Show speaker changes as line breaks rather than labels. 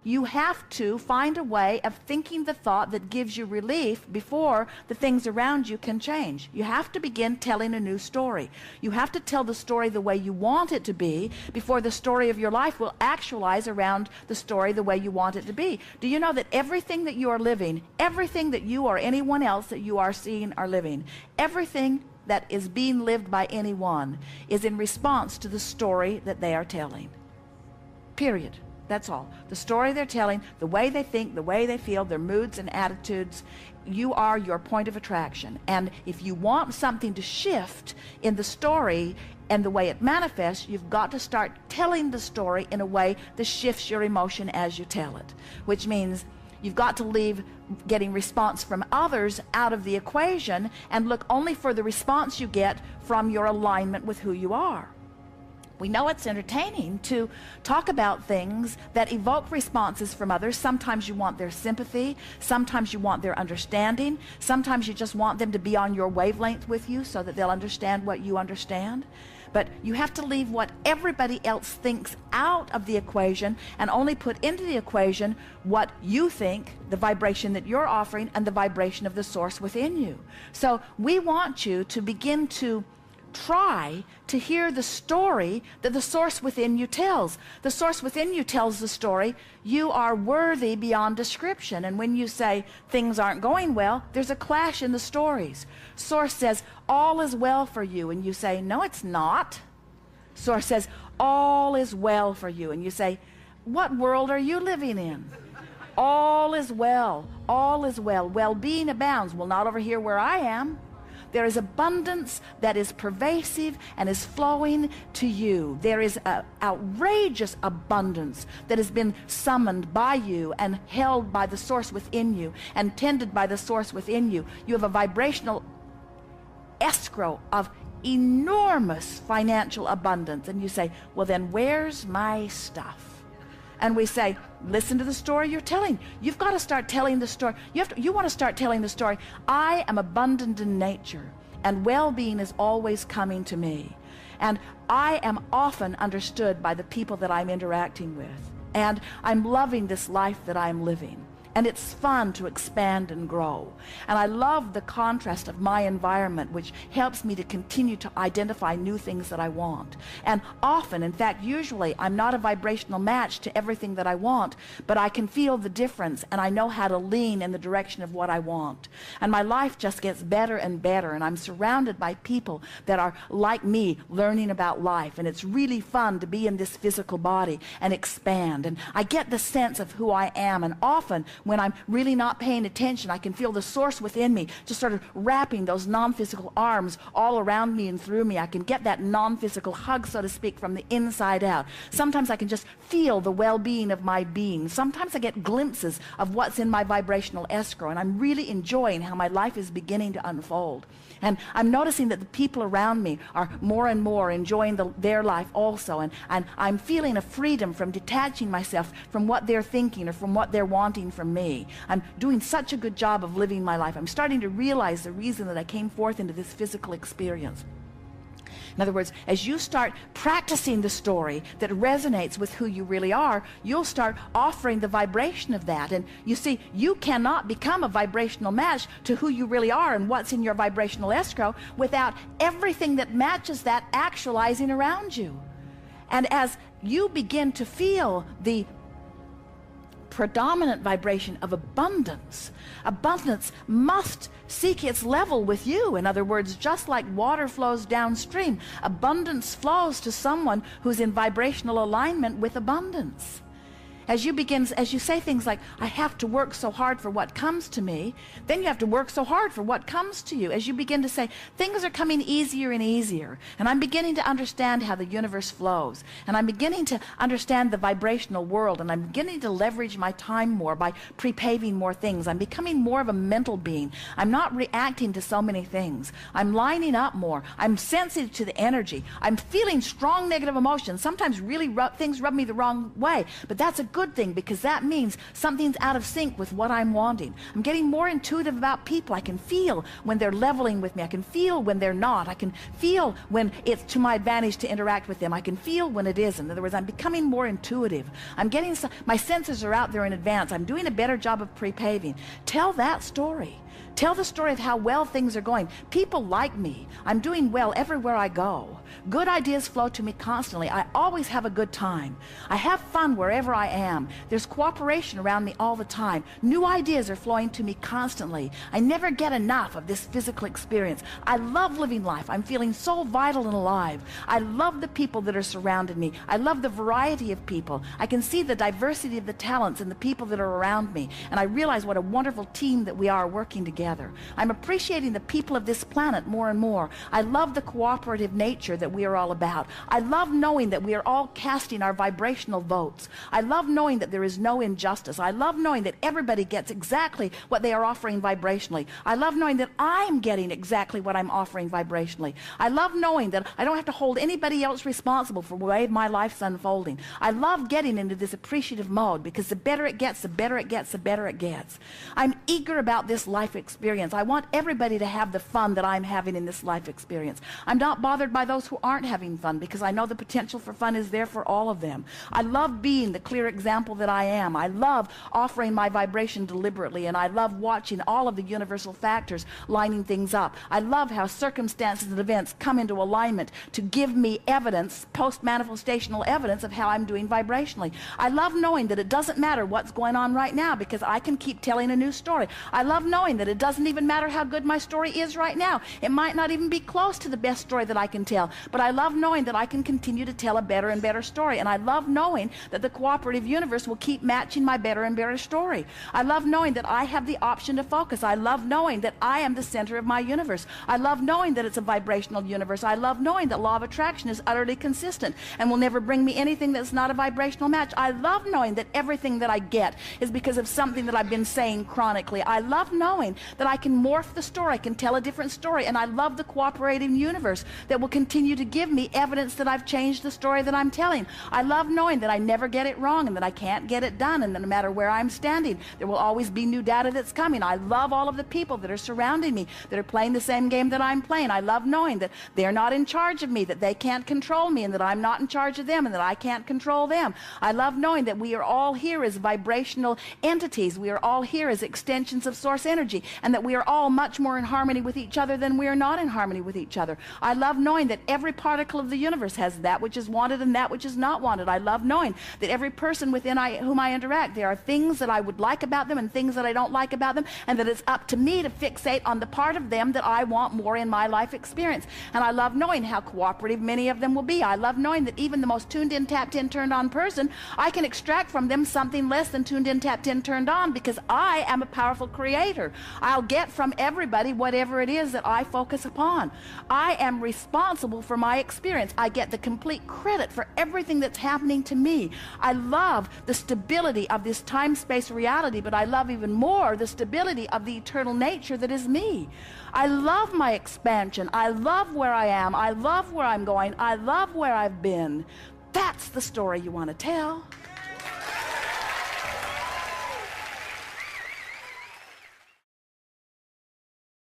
You have to find a way of thinking the thought that gives you relief before the things around you can change. You have to begin telling a new story. You have to tell the story the way you want it to be before the story of your life will actualize around the story the way you want it to be. Do you know that everything that you are living, everything that you or anyone else that you are seeing are living, everything that is being lived by anyone is in response to the story that they are telling? Period. That's all. The story they're telling, the way they think, the way they feel, their moods and attitudes, you are your point of attraction. And if you want something to shift in the story and the way it manifests, you've got to start telling the story in a way that shifts your emotion as you tell it, which means you've got to leave getting response from others out of the equation and look only for the response you get from your alignment with who you are. We know it's entertaining to talk about things that evoke responses from others. Sometimes you want their sympathy. Sometimes you want their understanding. Sometimes you just want them to be on your wavelength with you so that they'll understand what you understand. But you have to leave what everybody else thinks out of the equation and only put into the equation what you think, the vibration that you're offering, and the vibration of the source within you. So we want you to begin to try to hear the story that the source within you tells. The source within you tells the story, you are worthy beyond description. And when you say things aren't going well, there's a clash in the stories. Source says, all is well for you. And you say, no, it's not. Source says, all is well for you. And you say, what world are you living in? All is well. All is well. Well-being abounds. Well, not over here where I am. There is abundance that is pervasive and is flowing to you. There is an outrageous abundance that has been summoned by you and held by the source within you and tended by the source within you. You have a vibrational escrow of enormous financial abundance. And you say, well, then where's my stuff? And we say, listen to the story you're telling. You've got to start telling the story. You want to start telling the story. I am abundant in nature, and well-being is always coming to me. And I am often understood by the people that I'm interacting with. And I'm loving this life that I'm living. And it's fun to expand and grow. And I love the contrast of my environment, which helps me to continue to identify new things that I want. And often, in fact, usually, I'm not a vibrational match to everything that I want, but I can feel the difference, and I know how to lean in the direction of what I want. And my life just gets better and better, and I'm surrounded by people that are like me, learning about life. And it's really fun to be in this physical body and expand. And I get the sense of who I am, and often, when I'm really not paying attention, I can feel the source within me just sort of wrapping those non-physical arms all around me and through me. I can get that non-physical hug, so to speak, from the inside out. Sometimes I can just feel the well-being of my being. Sometimes I get glimpses of what's in my vibrational escrow, and I'm really enjoying how my life is beginning to unfold. And I'm noticing that the people around me are more and more enjoying their life also. And I'm feeling a freedom from detaching myself from what they're thinking or from what they're wanting from me. I'm doing such a good job of living my life. I'm starting to realize the reason that I came forth into this physical experience. In other words, as you start practicing the story that resonates with who you really are, you'll start offering the vibration of that. And you see, you cannot become a vibrational match to who you really are and what's in your vibrational escrow without everything that matches that actualizing around you. And as you begin to feel the predominant vibration of abundance, abundance must seek its level with you. In other words, just like water flows downstream, abundance flows to someone who's in vibrational alignment with abundance. As you say things like, I have to work so hard for what comes to me, then you have to work so hard for what comes to you. As you begin to say, things are coming easier and easier, and I'm beginning to understand how the universe flows, and I'm beginning to understand the vibrational world, and I'm beginning to leverage my time more by pre-paving more things. I'm becoming more of a mental being. I'm not reacting to so many things. I'm lining up more. I'm sensitive to the energy. I'm feeling strong negative emotions. Sometimes really things rub me the wrong way, but that's a good good thing, because that means something's out of sync with what I'm wanting. I'm getting more intuitive about people. I can feel when they're leveling with me. I can feel when they're not. I can feel when it's to my advantage to interact with them. I can feel when it isn't. In other words, I'm becoming more intuitive. My senses are out there in advance. I'm doing a better job of pre-paving. Tell that story. Tell the story of how well things are going. People like me. I'm doing well everywhere I go. Good ideas flow to me constantly. I always have a good time. I have fun wherever I am. There's cooperation around me all the time. New ideas are flowing to me constantly. I never get enough of this physical experience. I love living life. I'm feeling so vital and alive. I love the people that are surrounding me. I love the variety of people. I can see the diversity of the talents and the people that are around me. And I realize what a wonderful team that we are working together. I'm appreciating the people of this planet more and more. I love the cooperative nature that we are all about. I love knowing that we are all casting our vibrational votes. I love knowing that there is no injustice. I love knowing that everybody gets exactly what they are offering vibrationally. I love knowing that I'm getting exactly what I'm offering vibrationally. I love knowing that I don't have to hold anybody else responsible for the way my life's unfolding. I love getting into this appreciative mode, because the better it gets, the better it gets, the better it gets. I'm eager about this life experience. I want everybody to have the fun that I'm having in this life experience. I'm not bothered by those who aren't having fun, because I know the potential for fun is there for all of them. I love being the clear example that I am. I love offering my vibration deliberately, and I love watching all of the universal factors lining things up. I love how circumstances and events come into alignment to give me evidence, post-manifestational evidence of how I'm doing vibrationally. I love knowing that it doesn't matter what's going on right now, because I can keep telling a new story. I love knowing that it doesn't even matter how good my story is right now. It might not even be close to the best story that I can tell, but I love knowing that I can continue to tell a better and better story. And I love knowing that the cooperative universe will keep matching my better and better story. I love knowing that I have the option to focus. I love knowing that I am the center of my universe. I love knowing that it's a vibrational universe. I love knowing that law of attraction is utterly consistent and will never bring me anything that's not a vibrational match. I love knowing that everything that I get is because of something that I've been saying chronically. I love knowing that I can morph the story, I can tell a different story, and I love the cooperating universe that will continue to give me evidence that I've changed the story that I'm telling. I love knowing that I never get it wrong, and that I can't get it done, and that no matter where I'm standing, there will always be new data that's coming. I love all of the people that are surrounding me, that are playing the same game that I'm playing. I love knowing that they're not in charge of me, that they can't control me, and that I'm not in charge of them, and that I can't control them. I love knowing that we are all here as vibrational entities. We are all here as extensions of source energy, and that we are all much more in harmony with each other than we are not in harmony with each other. I love knowing that every particle of the universe has that which is wanted and that which is not wanted. I love knowing that every person within whom I interact, there are things that I would like about them and things that I don't like about them, and that it's up to me to fixate on the part of them that I want more in my life experience. And I love knowing how cooperative many of them will be. I love knowing that even the most tuned in, tapped in, turned on person, I can extract from them something less than tuned in, tapped in, turned on, because I am a powerful creator. I'll get from everybody whatever it is that I focus upon. I am responsible for my experience. I get the complete credit for everything that's happening to me. I love the stability of this time-space reality, but I love even more the stability of the eternal nature that is me. I love my expansion. I love where I am. I love where I'm going. I love where I've been. That's the story you want to tell.